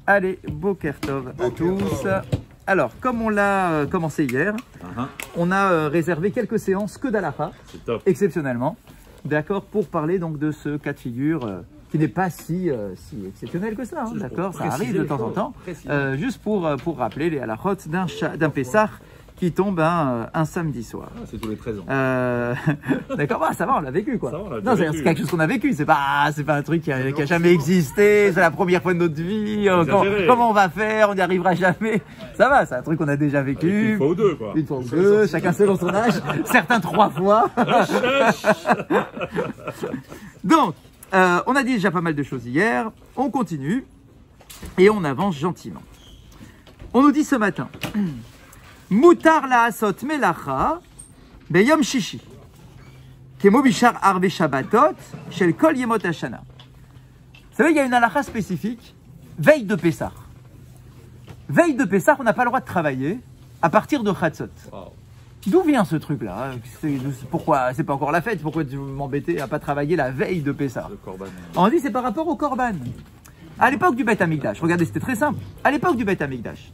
Allez, Boker Tov à tous. Alors, comme on l'a commencé hier, on a réservé quelques séances que d'Alaha, exceptionnellement, d'accord, pour parler donc de ce cas de figure qui n'est pas si exceptionnel que ça, hein, d'accord, ça arrive de temps en temps, juste pour rappeler les halachot d'un Pessah qui tombe un samedi soir. Ah, c'est tous les 13 ans. D'accord, bah, ça va, on l'a vécu quoi. Ça va, Non, c'est quelque chose qu'on a vécu, c'est pas un truc qui a jamais existé, c'est la première fois de notre vie, comment on va faire, on n'y arrivera jamais. Ça va, c'est un truc qu'on a déjà vécu. Une fois ou deux quoi. Une fois ou deux, chacun selon son âge, certains 3 fois. Donc, on a dit déjà pas mal de choses hier, on continue et on avance gentiment. On nous dit ce matin, Mutar la asot melacha beyom shishi kemo bishar arve shabbatot shel kol yemot hashana. Vous savez, il y a une halacha spécifique, veille de Pessah. Veille de Pessah, on n'a pas le droit de travailler à partir de Chatzot. Wow. D'où vient ce truc-là? Pourquoi c'est pas encore la fête? Pourquoi tu m'embêtais à pas travailler la veille de Pessah? On dit c'est par rapport au Korban. À l'époque du Beth Amikdash, regardez, c'était très simple. À l'époque du Beth Amikdash,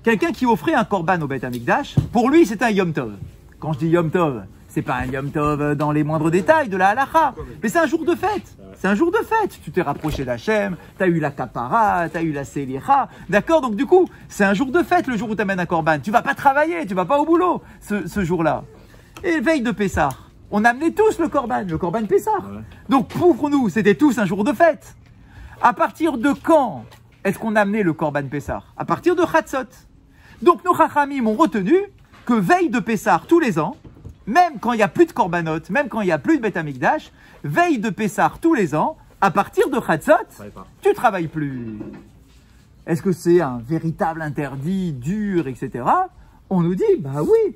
quelqu'un qui offrait un Korban au Beth Amikdash, pour lui c'était un Yom Tov. Quand je dis Yom Tov, c'est pas un Yom Tov dans les moindres détails de la halacha, mais c'est un jour de fête. C'est un jour de fête. Tu t'es rapproché d'Hachem, tu as eu la kapara, tu as eu la selicha, d'accord? Donc du coup, c'est un jour de fête le jour où tu amènes un Korban. Tu vas pas travailler, tu vas pas au boulot ce jour-là. Et veille de Pessah, on amenait tous le Korban Pessah. Ouais. Donc pour nous, c'était tous un jour de fête. À partir de quand est-ce qu'on amenait le Korban Pessah? À partir de Chatzot. Donc nos Chachamim ont retenu que veille de Pessah tous les ans, même quand il n'y a plus de Korbanot, même quand il n'y a plus de Beth Amikdash, veille de Pessah tous les ans, à partir de Chatzot, tu ne travailles plus. Est-ce que c'est un véritable interdit dur, etc. On nous dit, bah oui.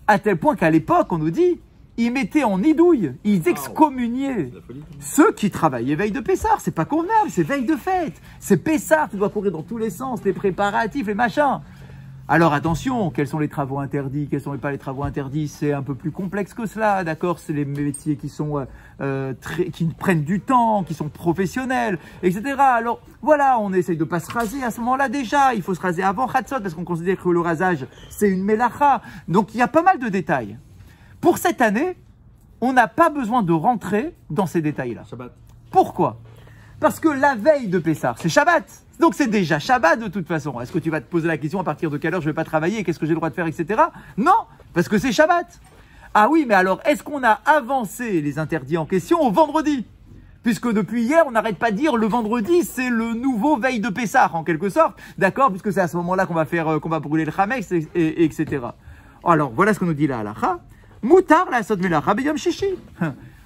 À tel point qu'à l'époque, on nous dit, ils mettaient en nidouille, ils excommuniaient ceux qui travaillaient veille de Pessah. C'est pas convenable, c'est veille de fête. C'est Pessah, tu dois courir dans tous les sens, les préparatifs, les machins. Alors attention, quels sont les travaux interdits, quels sont pas les travaux interdits, c'est un peu plus complexe que cela, d'accord? C'est les métiers qui sont qui prennent du temps, qui sont professionnels, etc. Alors voilà, on essaye de pas se raser à ce moment-là déjà, il faut se raser avant Chatzot parce qu'on considère que le rasage c'est une melacha. Donc il y a pas mal de détails. Pour cette année, on n'a pas besoin de rentrer dans ces détails-là. Shabbat. Pourquoi? Parce que la veille de Pessah, c'est Shabbat. Donc c'est déjà Shabbat de toute façon. Est-ce que tu vas te poser la question à partir de quelle heure je ne vais pas travailler, qu'est-ce que j'ai le droit de faire, etc. Non, parce que c'est Shabbat. Ah oui, mais alors est-ce qu'on a avancé les interdits en question au vendredi? Puisque depuis hier, on n'arrête pas de dire le vendredi, c'est le nouveau veille de Pessah en quelque sorte. D'accord? Puisque c'est à ce moment-là qu'on va brûler le Chamex, etc. Alors voilà ce qu'on nous dit là à l'Acha. Mutar la sot melacha beyom shishi.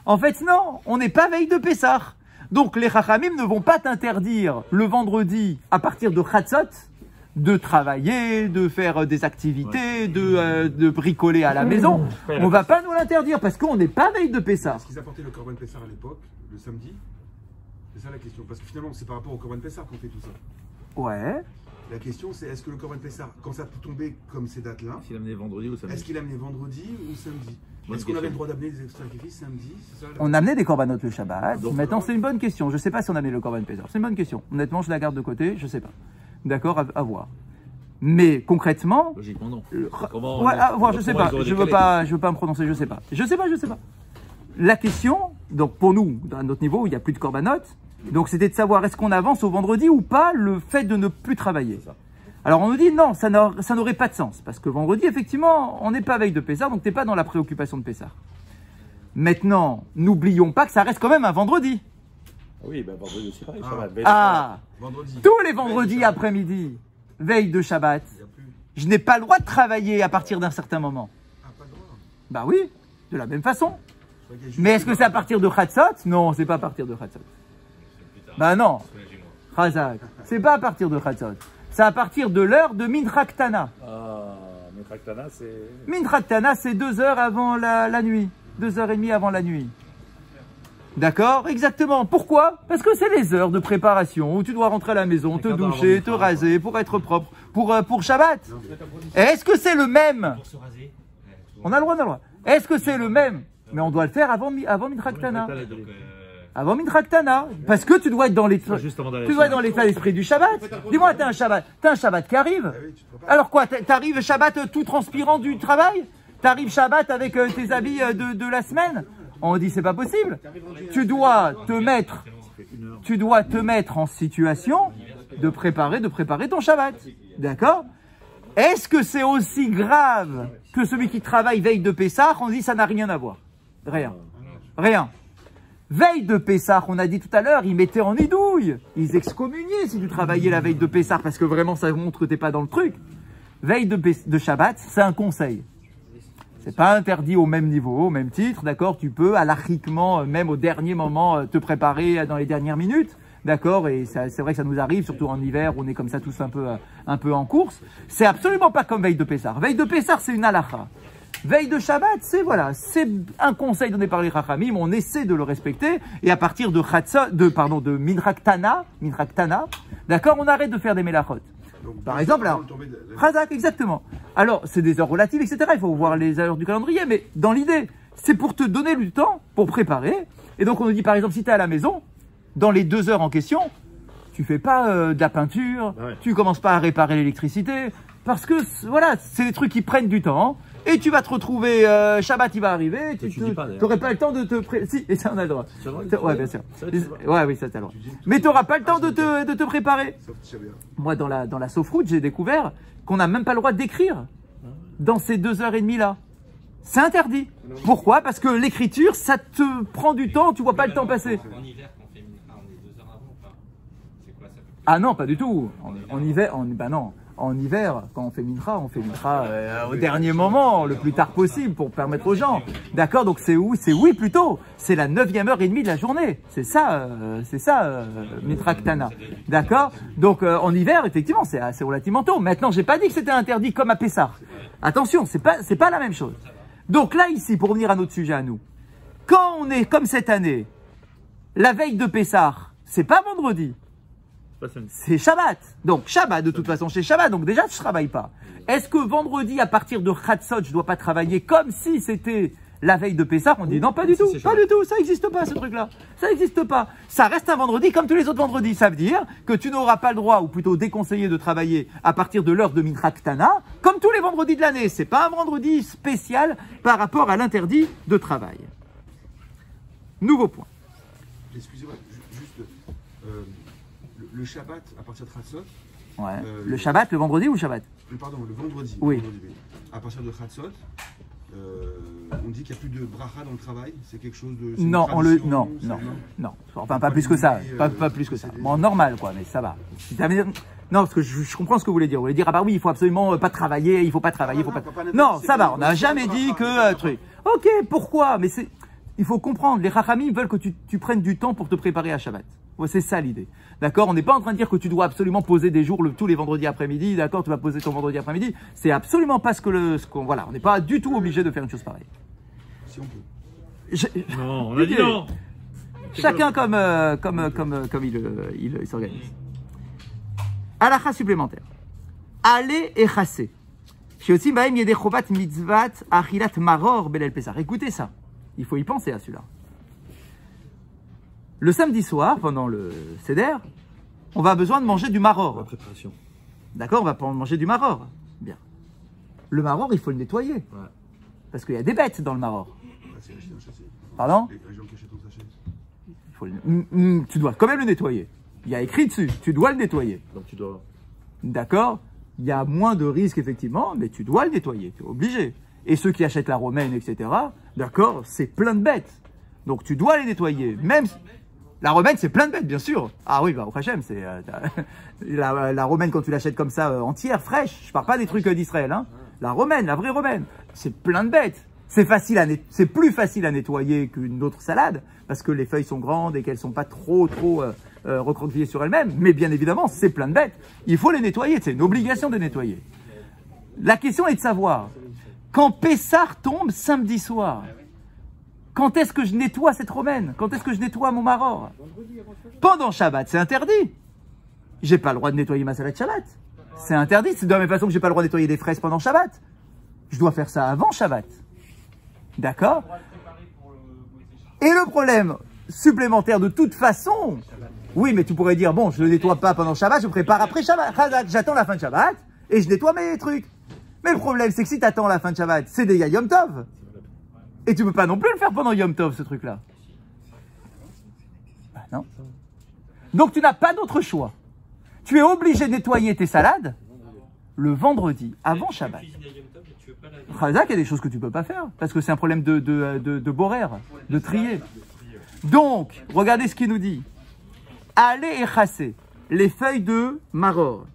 En fait, non, on n'est pas veille de Pessah. Donc les Chachamim ne vont pas t'interdire le vendredi à partir de Chatzot de travailler, de faire des activités, de bricoler à la maison. On ne va pas nous l'interdire parce qu'on n'est pas veille de Pessah. Est-ce qu'ils apportaient le Korban Pessah à l'époque, le samedi? C'est ça la question. Parce que finalement, c'est par rapport au Korban Pessah qu'on fait tout ça. Ouais. La question, c'est est-ce que le Korban Pessah, quand ça peut tomber comme ces dates-là, est-ce qu'il amenait vendredi ou samedi? Est-ce qu'il amenait vendredi ou samedi? Est-ce qu'on avait le droit d'amener des sacrifices samedi? On amenait des korbanot le Shabbat. Donc, maintenant, c'est une bonne question. Je ne sais pas si on amenait le Korban Pessah. C'est une bonne question. Honnêtement, je la garde de côté. Je ne sais pas. D'accord, à voir. Mais concrètement, logiquement non. Ouais, à voir. Je sais pas. Je veux pas me prononcer. Je sais pas. Je sais pas. La question, donc pour nous, à notre niveau, il n'y a plus de korbanot. Donc c'était de savoir est-ce qu'on avance au vendredi ou pas le fait de ne plus travailler. Alors on nous dit non, ça n'aurait pas de sens. Parce que vendredi, effectivement, on n'est pas veille de Pessah, donc tu n'es pas dans la préoccupation de Pessah. Maintenant, n'oublions pas que ça reste quand même un vendredi. Oui, ben vendredi aussi pareil, Shabbat. Vendredi. Tous les vendredis après-midi, veille de Shabbat, je n'ai pas le droit de travailler à partir d'un certain moment. Ah, pas le droit? Bah oui, de la même façon. Mais est-ce que c'est à partir de Chatzot? Non, c'est pas à partir de Chatzot. Bah non, Chazak, c'est pas à partir de Chatzot. C'est à partir de l'heure de Mincha Ktana. Ah, Mincha Ktana, c'est... Mincha Ktana, c'est 2 heures avant la nuit. 2h30 avant la nuit. D'accord? Exactement. Pourquoi? Parce que c'est les heures de préparation où tu dois rentrer à la maison, te doucher, te raser pour être propre, pour Shabbat. Est-ce que c'est le même? On a le droit, Est-ce que c'est le même? Mais on doit le faire avant Mincha Ktana. Avant Mincha Ktana. Parce que tu dois être dans les, Juste avant d'aller tu dois être dans l'état d'esprit du Shabbat. Dis-moi, t'as un Shabbat qui arrive. Ah oui, tu te prépares. Alors quoi, t'arrives Shabbat tout transpirant du travail? T'arrives Shabbat avec tes habits de la semaine? On dit c'est pas possible. Tu dois te mettre en situation de préparer ton Shabbat. D'accord? Est-ce que c'est aussi grave que celui qui travaille veille de Pessah? On dit ça n'a rien à voir. Rien. Rien. Veille de Pessah, on a dit tout à l'heure, ils mettaient en idouille. Ils excommuniaient si tu travaillais la veille de Pessah parce que vraiment ça montre que t'es pas dans le truc. Veille de Shabbat, c'est un conseil. C'est pas interdit au même niveau, au même titre, d'accord? Tu peux, halachiquement, même au dernier moment, te préparer dans les dernières minutes, d'accord? Et c'est vrai que ça nous arrive, surtout en hiver, où on est comme ça tous un peu en course. C'est absolument pas comme veille de Pessah. Veille de Pessah, c'est une halakha. Veille de Shabbat, c'est un conseil donné par les Chachamim, on essaie de le respecter, et à partir de Mincha Ktana, d'accord, on arrête de faire des melachot. Donc, Par exemple, alors, Chazak, exactement. Alors, c'est des heures relatives, etc. Il faut voir les heures du calendrier, mais dans l'idée, c'est pour te donner du temps pour préparer. Et donc, on nous dit, par exemple, si tu es à la maison, dans les 2 heures en question, tu fais pas de la peinture, Ouais. tu commences pas à réparer l'électricité, parce que, voilà, c'est des trucs qui prennent du temps. Et tu vas te retrouver, Shabbat, il va arriver, tu dis pas, d'ailleurs. n'aurais pas le temps de te Si, et ça, on a le droit. C'est vrai, Ouais, bien sûr. Ça, tu vois. Ouais, oui, ça, t'as le droit. Mais tu n'auras pas le temps de te préparer. Sauf Tisha B'Av. Moi, dans la Sofroute, j'ai découvert qu'on n'a même pas le droit d'écrire dans ces 2h30 là. C'est interdit. Pourquoi? Parce que l'écriture, ça te prend du temps, tu vois pas le temps passer. En hiver, quand on fait Mincha, on est 2 heures avant ou pas? C'est quoi ça? Ah non, pas du tout. En hiver, non. En hiver, quand on fait Mincha au dernier moment, le plus tard possible pour permettre aux gens. D'accord? Donc c'est oui plutôt. C'est la 9e heure et demie de la journée. C'est ça, Mincha Ktana. D'accord? Donc en hiver, effectivement, c'est assez relativement tôt. Maintenant, j'ai pas dit que c'était interdit comme à Pessah. Attention, c'est pas la même chose. Donc là, ici, pour revenir à notre sujet à nous, quand on est comme cette année, la veille de Pessah, c'est pas vendredi. C'est Shabbat. Donc Shabbat, de toute façon, c'est Shabbat. Donc déjà, je ne travaille pas. Est-ce que vendredi, à partir de Chatzot, je ne dois pas travailler comme si c'était la veille de Pessah? On dit non, pas du tout. Pas du tout. Ça n'existe pas, ce truc-là. Ça n'existe pas. Ça reste un vendredi comme tous les autres vendredis. Ça veut dire que tu n'auras pas le droit, ou plutôt déconseillé de travailler à partir de l'heure de Mincha Ktana, comme tous les vendredis de l'année. C'est pas un vendredi spécial par rapport à l'interdit de travail. Nouveau point. Excusez-moi, juste le Shabbat à partir de Chatzot. Ouais. Le Shabbat, le vendredi ou le Shabbat? Pardon, le vendredi. Oui. Le vendredi, oui. À partir de Chatzot, on dit qu'il n'y a plus de bracha dans le travail. C'est quelque chose de. c'est une Non, tradition, non. Enfin, pas plus que ça. Pas plus que ça. Bon, normal, quoi, mais ça va. Si t'avais- Non, parce que je comprends ce que vous voulez dire. Vous voulez dire, ah bah oui, il faut absolument pas travailler, il faut pas travailler, il faut pas. Non, ça va, on n'a jamais dit que truc. Ok, pourquoi? Mais il faut comprendre, les Chachamim veulent que tu prennes du temps pour te préparer à Shabbat. Ouais, c'est ça l'idée. D'accord? On n'est pas en train de dire que tu dois absolument poser des jours tous les vendredis après-midi. D'accord? Tu vas poser ton vendredi après-midi. C'est absolument pas voilà. On n'est pas du tout obligé de faire une chose pareille. Si on peut. Non, on a dit non. Chacun comme il s'organise. Halakha supplémentaire. Aller et chasser. Écoutez ça. Il faut y penser à celui-là. Le samedi soir, pendant le Seder, on va besoin de manger du maror. La préparation. D'accord? On va manger du maror. Bien. Le maror, il faut le nettoyer. Ouais. Parce qu'il y a des bêtes dans le maror. Ah, c'est acheté dans le sachet. Pardon? Les gens qui achètent dans le sachet. Il faut tu dois quand même le nettoyer. Il y a écrit dessus, tu dois le nettoyer. Donc tu dois. D'accord? Il y a moins de risques, effectivement, mais tu dois le nettoyer, tu es obligé. Et ceux qui achètent la romaine, etc., d'accord, c'est plein de bêtes. Donc tu dois les nettoyer. Même la romaine, c'est plein de bêtes, bien sûr. Ah oui, bah au Hachem, c'est la romaine quand tu l'achètes comme ça, entière, fraîche. Je parle pas des trucs d'Israël, hein. La romaine, la vraie romaine, c'est plein de bêtes. C'est plus facile à nettoyer qu'une autre salade, parce que les feuilles sont grandes et qu'elles sont pas trop recroquevillées sur elles-mêmes. Mais bien évidemment, c'est plein de bêtes. Il faut les nettoyer, c'est une obligation de nettoyer. La question est de savoir, quand Pessah tombe samedi soir, quand est-ce que je nettoie cette romaine? Quand est-ce que je nettoie mon maror? Pendant Shabbat, c'est interdit. J'ai pas le droit de nettoyer ma salade Shabbat. C'est interdit. C'est de la même façon que j'ai pas le droit de nettoyer des fraises pendant Shabbat. Je dois faire ça avant Shabbat. D'accord? Et le problème, supplémentaire de toute façon. Oui, mais tu pourrais dire, bon, je ne le nettoie pas pendant Shabbat, je prépare après Shabbat. J'attends la fin de Shabbat et je nettoie mes trucs. Mais le problème, c'est que si tu attends la fin de Shabbat, c'est déjà Yom Tov. Et tu peux pas non plus le faire pendant Yom Tov, ce truc-là. Bah non. Donc tu n'as pas d'autre choix. Tu es obligé de nettoyer tes salades le vendredi, avant Shabbat. Chazak, il y a des choses que tu peux pas faire, parce que c'est un problème de borer, de trier. Donc, regardez ce qu'il nous dit. Allez et chasser les feuilles de maror.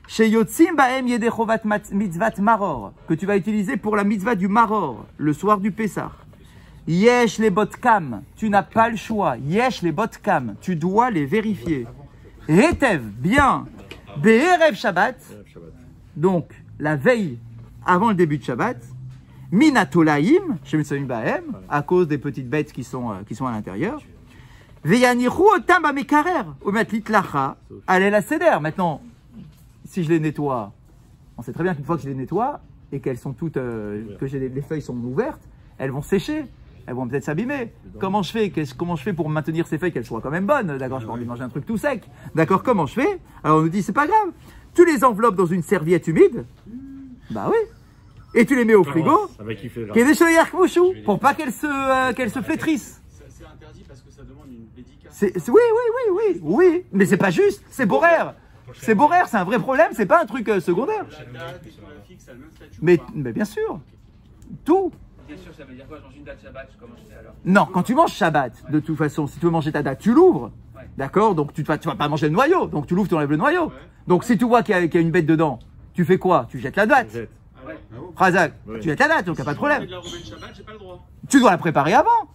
Chez Yotzim Baem Yedechovat Mitzvat Maror, que tu vas utiliser pour la mitzvah du Maror, le soir du Pessah. Yesh les botkam, tu n'as pas le choix. Yesh les botkam, tu dois les vérifier. Retev, bien. Be'erev Shabbat, donc la veille avant le début de Shabbat. Minatolaim, chez Mitzvah Baem, à cause des petites bêtes qui sont à l'intérieur. Veyanichu otam bamekarer, ou mettre l'itlacha, allez la seder. Maintenant, si je les nettoie, on sait très bien qu'une fois que je les nettoie et qu'elles sont toutes, que les feuilles sont ouvertes, elles vont sécher, elles vont peut-être s'abîmer. Comment je fais pour maintenir ces feuilles qu'elles soient quand même bonnes? D'accord, je n'ai pas envie de manger un truc tout sec. D'accord, comment je fais? Alors on nous dit c'est pas grave. Tu les enveloppes dans une serviette humide. Bah oui. Et tu les mets au frigo. Ça va kiffer. Pour pas qu'elles se flétrissent. C'est interdit parce que ça demande une dédicace. Oui. Mais c'est pas juste. C'est boraire. C'est boraire, c'est un vrai problème, c'est pas un truc secondaire. Mais bien sûr, tout. Bien sûr, ça veut dire quoi? Je mange une date Shabbat, je commence alors. Non, quand tu manges Shabbat, de toute façon, si tu veux manger ta date, tu l'ouvres. Ouais. D'accord? Donc tu vas pas manger le noyau. Donc tu l'ouvres, tu enlèves le noyau. Ouais. Donc si tu vois qu'il y a une bête dedans, tu fais quoi? Tu jettes la date. Chazak, tu jettes la date, donc il n'y a pas de problème. Tu dois la préparer avant.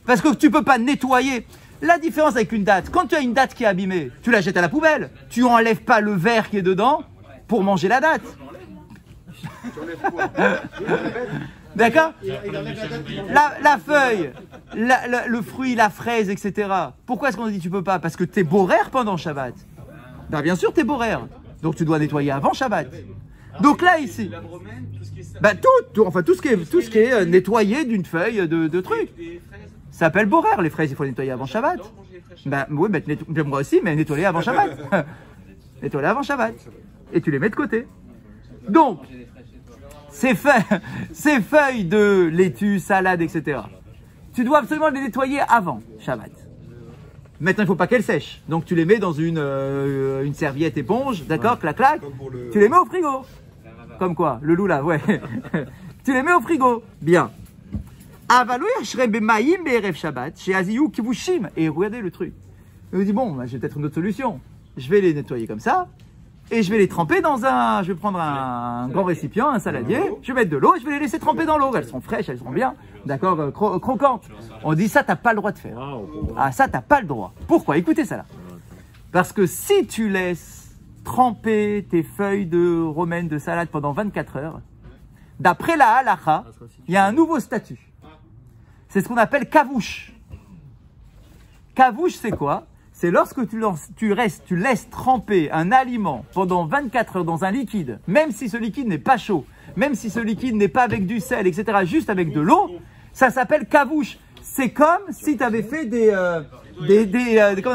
Parce que tu peux pas nettoyer. La différence avec une date, quand tu as une date qui est abîmée, tu la jettes à la poubelle. Tu enlèves pas le verre qui est dedans pour manger la date. D'accord? La feuille, le fruit, la fraise, etc. Pourquoi est-ce qu'on dit tu peux pas? Parce que tu es boraire pendant Shabbat. Ben, bien sûr, tu es boraire. Donc tu dois nettoyer avant Shabbat. Donc là, ici, ben, tout ce qui est nettoyé d'une feuille de truc. Ça s'appelle boraire. Les fraises, il faut les nettoyer avant Shabbat. Ben, oui, moi aussi, mais nettoyer avant Shabbat. Nettoyer avant Shabbat. Et tu les mets de côté. Donc, ces feuilles de laitue, salade, etc. Tu dois absolument les nettoyer avant Shabbat. Maintenant, il ne faut pas qu'elles sèchent. Donc, tu les mets dans une serviette éponge, d'accord, clac. Tu les mets au frigo. Comme quoi, le loup là, ouais. Tu les mets au frigo. Bien. Et regardez le truc. Il me dit, bon, j'ai peut-être une autre solution. Je vais les nettoyer comme ça. Et je vais les tremper je vais prendre un grand récipient, un saladier. Je vais mettre de l'eau et je vais les laisser tremper dans l'eau. Elles sont fraîches, elles seront bien. D'accord, croquantes. On dit, ça, t'as pas le droit de faire. Ah, ça, t'as pas le droit. Pourquoi? Écoutez ça là. Parce que si tu laisses tremper tes feuilles de romaine de salade pendant 24 heures, d'après la halacha, il y a un nouveau statut. C'est ce qu'on appelle kavouche. Kavouche, c'est quoi? C'est lorsque tu laisses tremper un aliment pendant 24 heures dans un liquide, même si ce liquide n'est pas chaud, même si ce liquide n'est pas avec du sel, etc., juste avec de l'eau, ça s'appelle kavouche. C'est comme si tu avais fait comment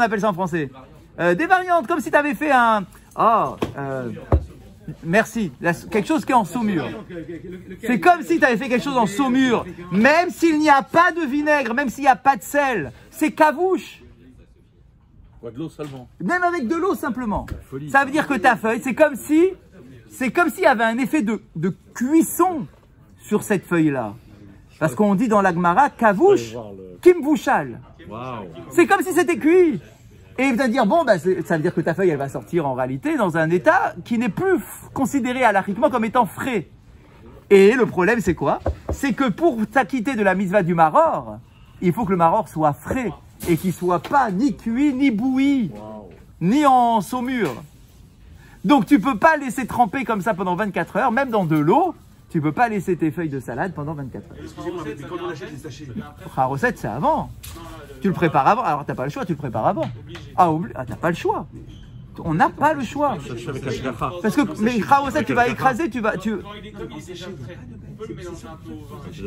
on appelle ça en français? Des variantes, comme si tu avais fait merci. Quelque chose qui est en saumure. C'est comme si tu avais fait quelque chose en saumure. Même s'il n'y a pas de vinaigre, même s'il n'y a pas de sel, c'est kavouche. De l'eau seulement. Même avec de l'eau simplement. Ça veut dire que ta feuille, c'est comme s'il y avait un effet de cuisson sur cette feuille-là. Parce qu'on dit dans la Gemara, kavouche, kimvouchal. C'est comme si c'était cuit. Et il va dire, bon, ça veut dire que ta feuille, elle va sortir en réalité dans un état qui n'est plus considéré halachiquement comme étant frais. Et le problème, c'est quoi? C'est que pour t'acquitter de la mitzvah du maror, il faut que le maror soit frais et qu'il ne soit pas ni cuit, ni bouilli, ni en saumure. Donc tu ne peux pas laisser tremper comme ça pendant 24 heures, même dans de l'eau, tu ne peux pas laisser tes feuilles de salade pendant 24 heures. Excusez-moi, mais quand on achète les sachets. La recette, c'est avant. Tu le prépares avant. Alors, tu n'as pas le choix, tu le prépares avant. Tu n'as pas le choix. On n'a pas le choix. Parce que, mais tu vas écraser, Je dois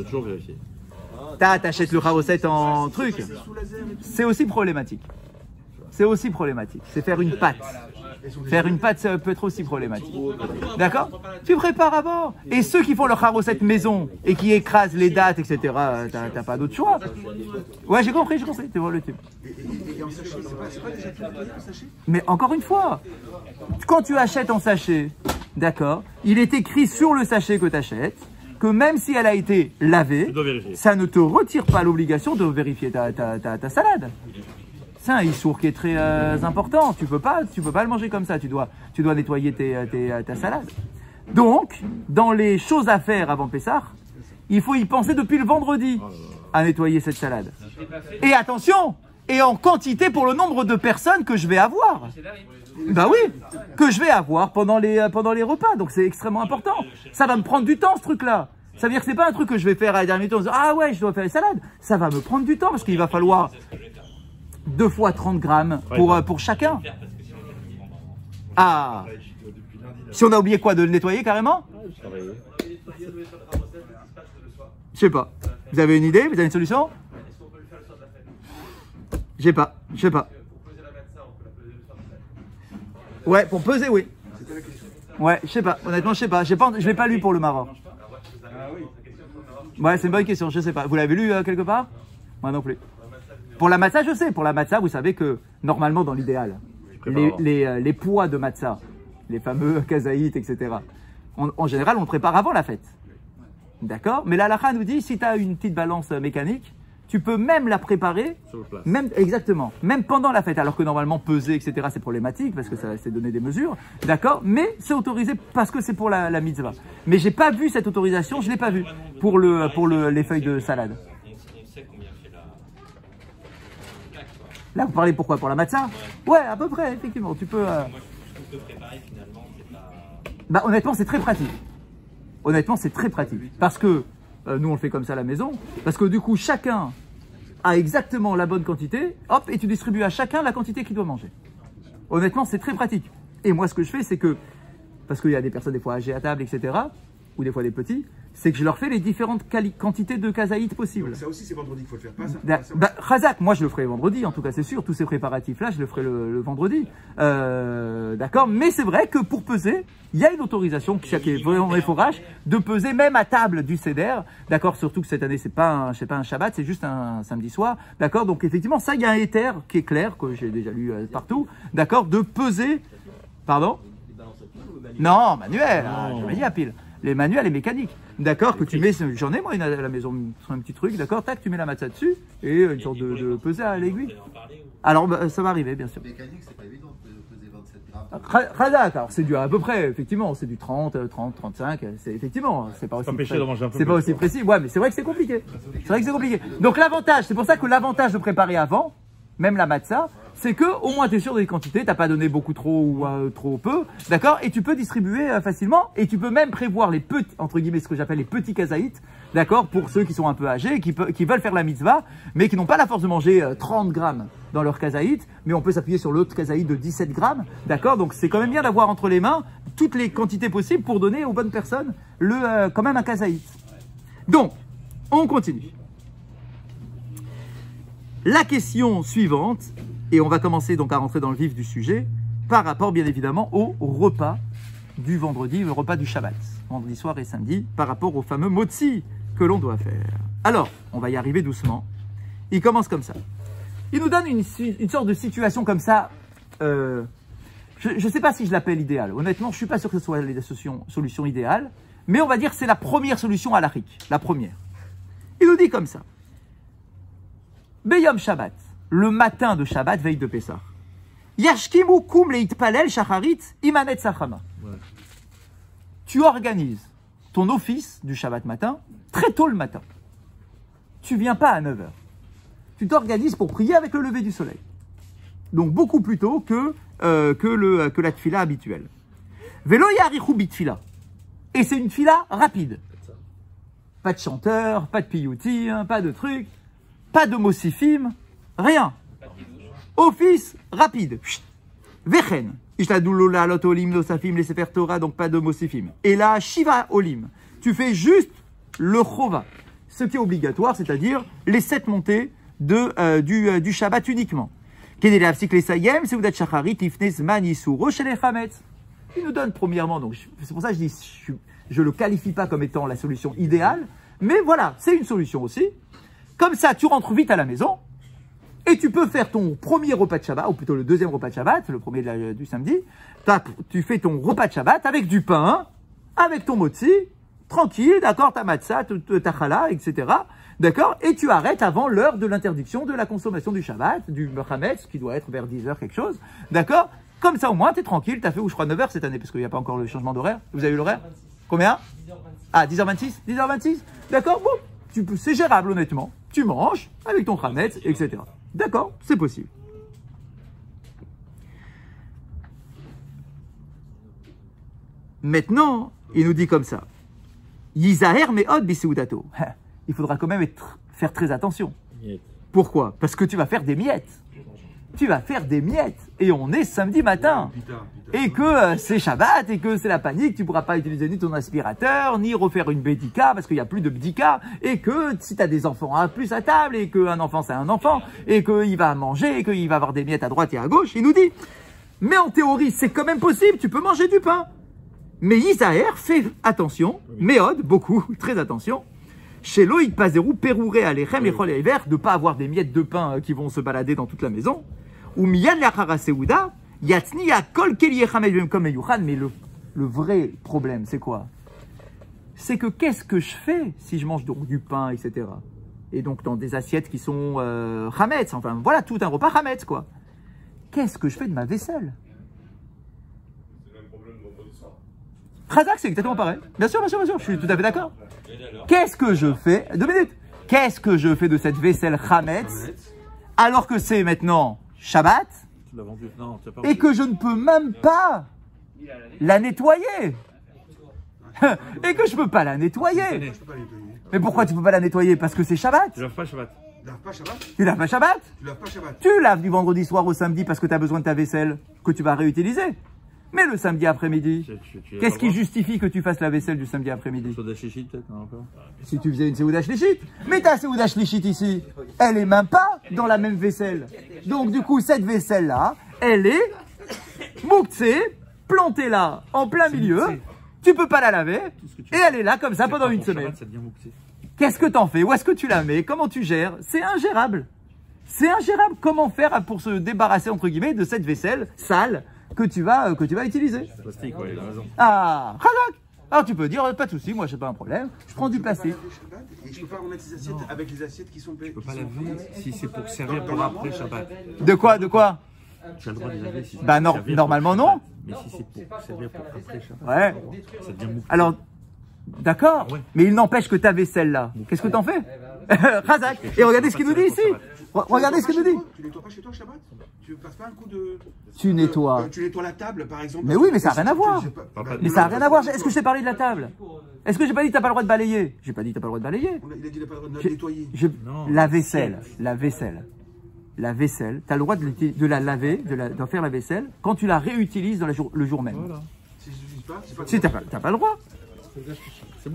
toujours vérifier. T'achètes le charoset en truc. C'est aussi problématique. C'est aussi problématique. C'est faire une pâte. Faire une pâte, ça peut être aussi problématique. D'accord? Tu prépares avant. Et ceux qui font leur charoset maison et qui écrasent les dates, etc., t'as pas d'autre choix. Ouais, j'ai compris, tu vois le tube. Et en sachet, c'est pas déjà tout nettoyé en sachet? Mais encore une fois, quand tu achètes en sachet, d'accord, il est écrit sur le sachet que tu achètes que même si elle a été lavée, ça ne te retire pas l'obligation de vérifier ta salade. C'est un issour qui est très important. Tu peux pas le manger comme ça. Tu dois nettoyer ta salade. Donc, dans les choses à faire avant Pessah, il faut y penser depuis le vendredi à nettoyer cette salade. Et attention, et en quantité pour le nombre de personnes que je vais avoir. Bah oui, que je vais avoir pendant les repas. Donc c'est extrêmement important. Ça va me prendre du temps ce truc-là. Ça veut dire que c'est pas un truc que je vais faire à la dernière minute en disant ah ouais, je dois faire les salades. Ça va me prendre du temps parce qu'il va falloir 2 fois 30 grammes pour chacun. Ah, si on a oublié quoi, de le nettoyer carrément? Je sais pas. Vous avez une idée? Vous avez une solution? Je sais pas. Ouais, pour peser, oui. Ouais, je sais pas. Honnêtement, je sais pas. Je l'ai pas lu pour le Maroc. Ouais, c'est une bonne question. Je sais pas. Vous l'avez lu quelque part? Moi non plus. Pour la matzah, je sais. Pour la matzah, vous savez que normalement, dans l'idéal, les poids de matzah, les fameux kazaït, etc. En général, on le prépare avant la fête. D'accord? Mais la halakha nous dit, si tu as une petite balance mécanique, tu peux même la préparer, même pendant la fête, alors que normalement peser, etc., c'est problématique parce que ça c'est donner des mesures, d'accord? Mais c'est autorisé parce que c'est pour la mitzvah. Mais j'ai pas vu cette autorisation, je l'ai pas vu pour les feuilles de salade. On sait combien fait la... Là, vous parlez pourquoi? Pour la matzah? Ouais, à peu près, effectivement. Tu peux. Moi, je trouve que préparer finalement, c'est pas. Bah, honnêtement, c'est très pratique. Parce que nous, on le fait comme ça à la maison. Parce que du coup, chacun a exactement la bonne quantité. Hop, et tu distribues à chacun la quantité qu'il doit manger. Honnêtement, c'est très pratique. Et moi, ce que je fais, c'est que, parce qu'il y a des personnes des fois âgées à table, etc., ou des fois des petits, c'est que je leur fais les différentes quantités de kazaït possibles. Donc ça aussi, c'est vendredi qu'il faut le faire, pas ça? Chazak, moi je le ferai vendredi, en tout cas c'est sûr, tous ces préparatifs-là, je le ferai le vendredi. D'accord? Mais c'est vrai que pour peser, il y a une autorisation, chaque forage, de peser même à table du Seder. D'accord? Surtout que cette année, c'est pas un Shabbat, c'est juste un samedi soir. D'accord? Donc effectivement, ça, il y a un éther qui est clair, que j'ai déjà lu partout. D'accord? De peser. Pardon? Non, manuel, je m'ai dit à pile. Les manuels et mécaniques. D'accord, que tu mets, j'en ai moi une à la maison, un petit truc, d'accord, tac, tu mets la matzah dessus et une sorte de peser à l'aiguille. Alors, ça va arriver, bien sûr. Mécanique, c'est pas évident de peser 27 grammes. Khadak, alors c'est du à peu près, effectivement, c'est du 30, 35, c'est effectivement, c'est pas aussi précis. Ouais, mais c'est vrai que c'est compliqué. Donc l'avantage, c'est pour ça que l'avantage de préparer avant, même la matzah, c'est que au moins tu es sûr des quantités, t'as pas donné beaucoup trop ou trop peu, d'accord? Et tu peux distribuer facilement et tu peux même prévoir les petits, entre guillemets, ce que j'appelle les petits kazaït, d'accord? Pour ceux qui sont un peu âgés, qui veulent faire la mitzvah, mais qui n'ont pas la force de manger 30 grammes dans leur kazaït, mais on peut s'appuyer sur l'autre kazaït de 17 grammes, d'accord? Donc c'est quand même bien d'avoir entre les mains toutes les quantités possibles pour donner aux bonnes personnes quand même un kazaït. Donc, on continue. La question suivante, et on va commencer donc à rentrer dans le vif du sujet, par rapport bien évidemment au repas du vendredi, le repas du Shabbat, vendredi soir et samedi, par rapport au fameux motzi que l'on doit faire. Alors, on va y arriver doucement. Il commence comme ça. Il nous donne une sorte de situation comme ça. Je ne sais pas si je l'appelle idéale. Honnêtement, je ne suis pas sûr que ce soit la solution idéale, mais on va dire que c'est la première solution à l'Arik, la première. Il nous dit comme ça. Beyom Shabbat, le matin de Shabbat, veille de Pessah. Yashkimu kum leitpalel shacharit imanet sachama. Tu organises ton office du Shabbat matin très tôt le matin. Tu viens pas à 9h. Tu t'organises pour prier avec le lever du soleil. Donc beaucoup plus tôt que la tfila habituelle. Velo yarichu bitfila. Et c'est une tfila rapide. Pas de chanteur, pas de piyouti, pas de truc. Pas de mosifim, rien. Office rapide. Vechen. Ishtadoulola lot olim nosafim les sefer Torah, donc pas de mosifim. Et là, shiva olim. Tu fais juste le chova. ce qui est obligatoire, c'est-à-dire les 7 montées du Shabbat uniquement. Il nous donne premièrement, donc c'est pour ça que je dis, je ne le qualifie pas comme étant la solution idéale, mais voilà, c'est une solution aussi. Comme ça, tu rentres vite à la maison, et tu peux faire ton premier repas de Shabbat, ou plutôt le deuxième repas de Shabbat, le premier du samedi. Tu fais ton repas de Shabbat avec du pain, avec ton motzi, tranquille, d'accord, ta matzah, ta challah, etc. D'accord? Et tu arrêtes avant l'heure de l'interdiction de la consommation du Shabbat, du Hametz, qui doit être vers 10h quelque chose. D'accord? Comme ça au moins, tu es tranquille, tu as fait, ou je crois 9h cette année, parce qu'il n'y a pas encore le changement d'horaire. Vous avez eu l'horaire? Combien? 10h26. Ah, 10h26? 10h26? D'accord? Bon, c'est gérable honnêtement. Tu manges avec ton Hametz, etc. D'accord? C'est possible. Maintenant, il nous dit comme ça. Yizaher me'od biseudato. Il faudra quand même faire très attention. Pourquoi? Parce que tu vas faire des miettes. Tu vas faire des miettes. Et on est samedi matin. Et que c'est Shabbat, et que c'est la panique. Tu ne pourras pas utiliser ni ton aspirateur, ni refaire une bédika, parce qu'il n'y a plus de bédika. Et que si tu as des enfants à plus à table, et qu'un enfant c'est un enfant, et qu'il va manger, et qu'il va avoir des miettes à droite et à gauche, il nous dit, mais en théorie, c'est quand même possible, tu peux manger du pain. Mais Isaër fait attention, Méod, beaucoup, très attention, chez Loïc Pazerou, Pérouré, Alechem, Echol et Hiver, de ne pas avoir des miettes de pain qui vont se balader dans toute la maison. Ou Miyan Lachara Seouda, Yatsni Akol Keliechamed comme Yuchan. Mais le vrai problème, c'est quoi? C'est que qu'est-ce que je fais si je mange donc du pain, etc. Et donc dans des assiettes qui sont Hametz, enfin voilà, tout un repas Hametz, quoi. Qu'est-ce que je fais de ma vaisselle? Khazak, c'est exactement pareil. Bien sûr, je suis tout à fait d'accord. Qu'est-ce que je fais? 2 minutes. Qu'est-ce que je fais de cette vaisselle Hametz alors que c'est maintenant Shabbat et que je ne peux même pas la nettoyer? Et que je ne peux pas la nettoyer. Mais pourquoi tu ne peux pas la nettoyer? Parce que c'est Shabbat. Tu laves pas Shabbat. Tu laves pas Shabbat? Tu laves pas Shabbat. Tu laves du vendredi soir au samedi parce que tu as besoin de ta vaisselle que tu vas réutiliser. Mais le samedi après-midi, qu'est-ce qui justifie que tu fasses la vaisselle du samedi après-midi? Souda Shlichit, peut-être, non, encore. Si tu faisais une Seouda Shlichit. Mais ta Seouda Shlichit ici, elle est même pas dans la même vaisselle. Donc du coup, cette vaisselle-là, elle est mouktsé, plantée là, en plein milieu. Tu peux pas la laver. Et elle est là comme ça pendant une semaine. Qu'est-ce que t'en fais? Où est-ce que tu la mets? Comment tu gères? C'est ingérable. C'est ingérable. Comment faire pour se débarrasser, entre guillemets, de cette vaisselle sale que tu vas utiliser? Plastique, ouais, il a raison. Ah, Khazak. Alors tu peux dire, pas de souci, moi j'ai pas un problème, je prends du plastique. Et je peux pas remettre ces assiettes avec les assiettes qui sont... Tu peux pas laver si c'est pour servir pour après Shabbat. De quoi? Tu as le droit de laver si c'est Bah non, normalement non. Mais si c'est pour servir pour après Shabbat, Ouais. ça devient mou. Alors, d'accord, Ouais. mais il n'empêche que ta vaisselle là, qu'est-ce que t'en fais? Khazak. Et regardez ce qu'il nous dit ici. Regardez ce qu'il nous dit. Tu nettoies pas chez toi Shabbat? Tu passes pas un coup de... Tu nettoies. Tu nettoies la table par exemple? Mais oui, mais ça n'a rien à voir. Pas- Mais ça n'a rien à voir. Est-ce que je t'ai parlé de la table? Est-ce que j'ai pas dit que t'as pas le droit de balayer? J'ai pas dit que t'as pas le droit de balayer. Il a dit qu'il n'a pas le droit de J'ai- nettoyer. Non. La vaisselle, tu as le droit de la laver, d'en faire la vaisselle, quand tu la réutilises dans le jour même. Voilà. Si je n'utilise pas, c'est pas... Si, t'as pas le droit.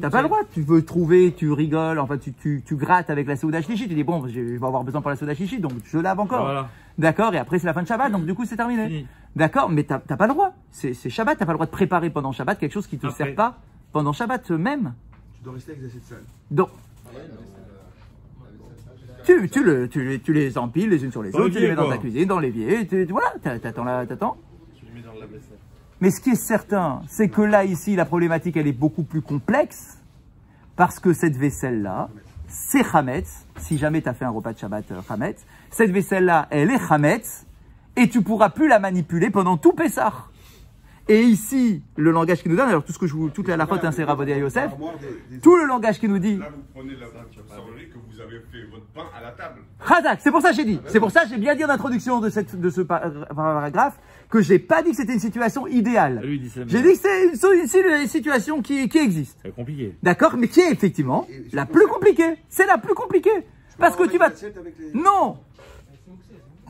T'as pas le droit. Tu veux trouver, tu rigoles, enfin, tu grattes avec la Seouda Shlichit. Tu dis, bon, je vais avoir besoin pour la Seouda Shlichit, donc je lave encore. Voilà. D'accord, et après, c'est la fin de Shabbat, donc du coup, c'est terminé. Fini. D'accord, mais t'as pas le droit. C'est Shabbat, t'as pas le droit de préparer pendant Shabbat quelque chose qui te Après. sert pas pendant Shabbat même. Tu dois rester avec les assiettes sales. Donc, tu les empiles les unes sur les autres, tu les mets dans ta cuisine, dans l'évier, voilà, t'attends. Tu le mets dans la vaisselle. Mais ce qui est certain, c'est que là, ici, la problématique, elle est beaucoup plus complexe, parce que cette vaisselle-là, c'est Hametz, si jamais tu as fait un repas de Shabbat Hametz, cette vaisselle-là, elle est Hametz, et tu pourras plus la manipuler pendant tout Pessah. Et ici, le langage qui nous donne, alors tout ce que je vous, toute la lachote, hein, c'est Rav Yosef, tout le langage qui nous dit, Là, vous prenez la savez que vous avez fait votre pain à la table. Khazak, c'est pour ça que j'ai dit, c'est pour ça que j'ai bien dit en introduction de ce paragraphe, que j'ai pas dit que c'était une situation idéale. Lui, il dit ça, mais J'ai dit que c'est une situation qui existe. c'est compliqué. D'accord, mais qui est effectivement la plus compliquée. C'est la plus compliquée. Parce que tu vas... Non.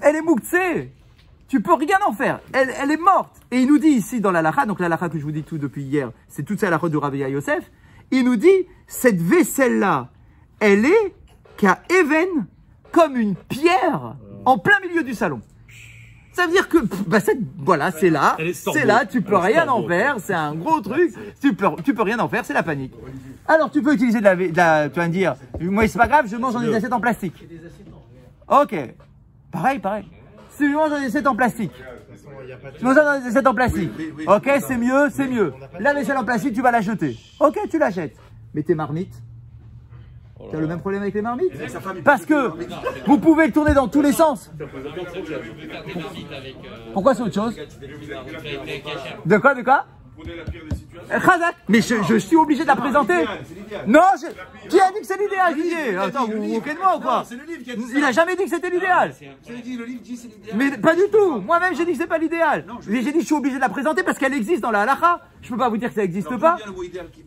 Elle est mouktsé. Tu peux rien en faire. Elle est morte. Et il nous dit ici dans la lacha, donc la lacha que je vous dis tout depuis hier, c'est toute ça la lacha de Rav Yosef. Il nous dit, cette vaisselle-là, elle est qu'à Even, comme une pierre, en plein milieu du salon. Ça veut dire que, voilà, c'est là, tu peux rien en faire, c'est un gros truc, tu peux rien en faire, c'est la panique. Alors, tu peux utiliser tu vas me dire, moi, c'est pas grave, je mange dans des assiettes en plastique. Ok. Pareil. Si tu manges dans des assiettes en plastique. Tu manges dans des assiettes en plastique. Ok, c'est mieux. La vaisselle en plastique, tu vas la jeter. Ok, tu l'achètes. Mais tes marmites, tu as le même problème avec les marmites? Parce que vous pouvez le tourner dans tous les sens. Pourquoi c'est autre chose? De quoi? Khazak, mais je suis obligé de la présenter. Non, qui a dit que c'est l'idéal, Didier? Attends, vous vous moquez de moi ou quoi? Il a jamais dit que c'était l'idéal. Le livre dit c'est l'idéal. Mais pas du tout. Moi-même, j'ai dit que c'est pas l'idéal. J'ai dit que je suis obligé de la présenter parce qu'elle existe dans la halakha. Je peux pas vous dire que ça n'existe pas.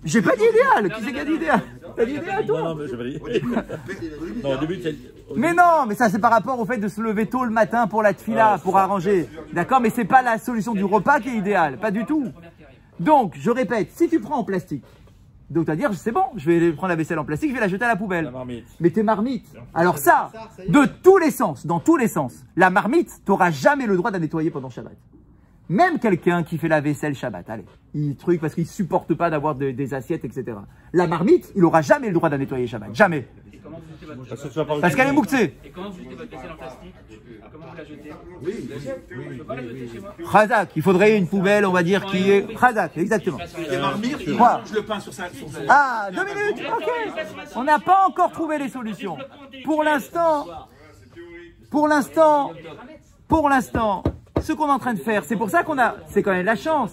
J'ai pas dit idéal. Qui c'est qui a dit idéal? T'as dit idéal, toi? Non, j'ai pas dit. Non, au début, Mais non, mais ça c'est par rapport au fait de se lever tôt le matin pour la tfila, pour arranger. D'accord? Mais c'est pas la solution du repas qui est idéale. Pas du tout. Donc, je répète, si tu prends en plastique, donc tu vas dire, c'est bon, je vais prendre la vaisselle en plastique, je vais la jeter à la poubelle. Mais tes marmites, alors ça, de tous les sens, dans tous les sens, la marmite, tu n'auras jamais le droit de la nettoyer pendant Shabbat. Même quelqu'un qui fait la vaisselle Shabbat, allez, parce qu'il ne supporte pas d'avoir des assiettes, etc. La marmite, il n'aura jamais le droit de la nettoyer Shabbat, jamais. Parce qu'elle est mouktée. Et comment vous jetez votre vaisselle en plastique? Comment vous la jetez? Je ne peux pas la jeter chez moi. Khazak, il faudrait une poubelle, on va dire, qui est Khazak, exactement. Quoi? Le pain sur ça. Ah, 2 minutes, ok. On n'a pas encore trouvé les solutions. Pour l'instant, ce qu'on est en train de faire, c'est pour ça c'est quand même la chance.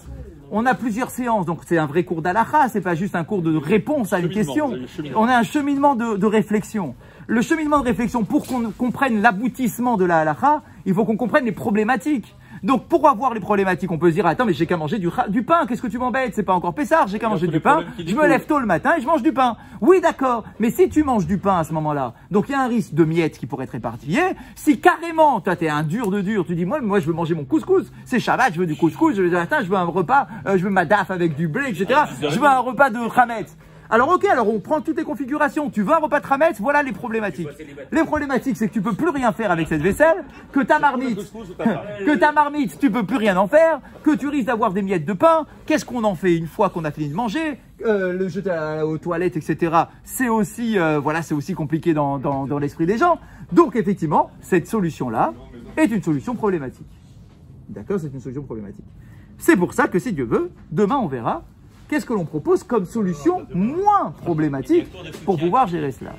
On a plusieurs séances, donc c'est un vrai cours d'halakha, c'est pas juste un cours de réponse à une question. On a un cheminement de réflexion. Le cheminement de réflexion, pour qu'on comprenne l'aboutissement de la halakha, il faut qu'on comprenne les problématiques. Donc, pour avoir les problématiques, on peut se dire, attends, mais j'ai qu'à manger du pain, qu'est-ce que tu m'embêtes? C'est pas encore Pessar, j'ai qu'à manger du pain, je me lève tôt le matin et je mange du pain. Oui, d'accord, mais si tu manges du pain à ce moment-là, donc il y a un risque de miettes qui pourrait être répartillé. Si carrément, toi, t'es un dur de dur, tu dis, moi, je veux manger mon couscous, c'est Shabbat, je veux du couscous, je veux un repas, je veux ma daf avec du blé, etc. Je veux un repas de Khametz. Alors ok, alors on prend toutes les configurations. Tu veux un repas de Khametz, voilà les problématiques. Les problématiques, c'est que tu peux plus rien faire avec cette vaisselle, que ta marmite, tu peux plus rien en faire, que tu risques d'avoir des miettes de pain. Qu'est-ce qu'on en fait une fois qu'on a fini de manger? Le jeter aux toilettes, etc. C'est aussi, c'est aussi compliqué dans l'esprit des gens. Donc effectivement, cette solution-là est une solution problématique. D'accord, c'est une solution problématique. C'est pour ça que si Dieu veut, demain on verra. Qu'est-ce que l'on propose comme solution moins problématique pour pouvoir gérer cela?